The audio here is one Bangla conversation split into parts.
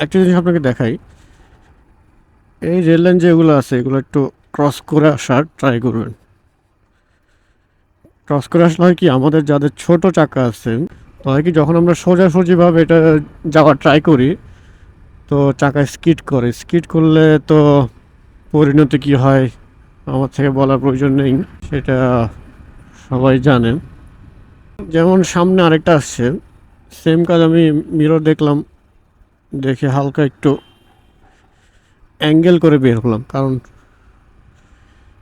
একটা জিনিস আপনাকে দেখাই, এই রেল লাইন যেগুলো আছে এগুলো একটু ক্রস করে আসার ট্রাই করবেন। ক্রস করে আসলে হয় কি, আমাদের যাদের ছোট চাকা আছে, তো হয় কি যখন আমরা সোজাসুজিভাবে এটা যাওয়ার ট্রাই করি, তো চাকা স্কিড করে। স্কিড করলে তো পরিণতি কী হয় আমার থেকে বলার প্রয়োজন নেই, সেটা সবাই জানেন। যেমন সামনে আরেকটা আসছে, সেম কাজ আমি মিরর দেখলাম, দেখে হালকা একটু অ্যাঙ্গেল করে বের হলাম, কারণ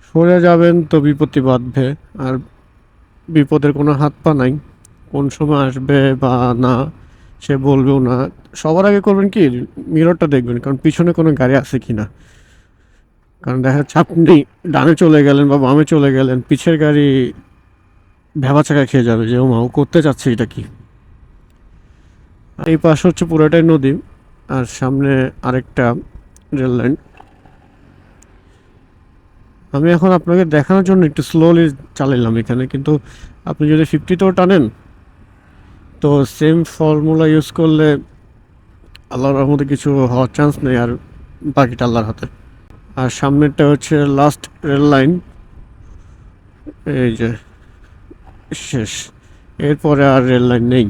সরে যাবেন তো বিপত্তি বাঁধবে, আর বিপদের কোনো হাত পা নাই, কোন সময় আসবে বা না সে বলবেও না। সবার আগে করবেন কি, মিররটা দেখবেন, কারণ পিছনে কোনো গাড়ি আছে কি না। কারণ দেখা যাচ্ছে আপনি ডানে চলে গেলেন বা বামে চলে গেলেন, পিছের গাড়ি ভ্যাবা চাকা খেয়ে যাবে যে ও মা, ও করতে চাচ্ছে এটা কি। এই পাশে হচ্ছে পুরোটাই নদী, আর সামনে আরেকটা রেল লাইন। আমি এখন আপনাকে দেখানোর জন্য একটু স্লোলি চালাইলাম এখানে, কিন্তু আপনি যদি 50তেও টানেন তো সেম ফর্মুলা ইউজ করলে আল্লাহর রহমতে কিছু হওয়ার চান্স নেই, আর বাকিটা আল্লাহর হাতে। আর সামনেরটা হচ্ছে লাস্ট রেল লাইন, এই যে শেষ, এরপরে আর রেল লাইন নেই।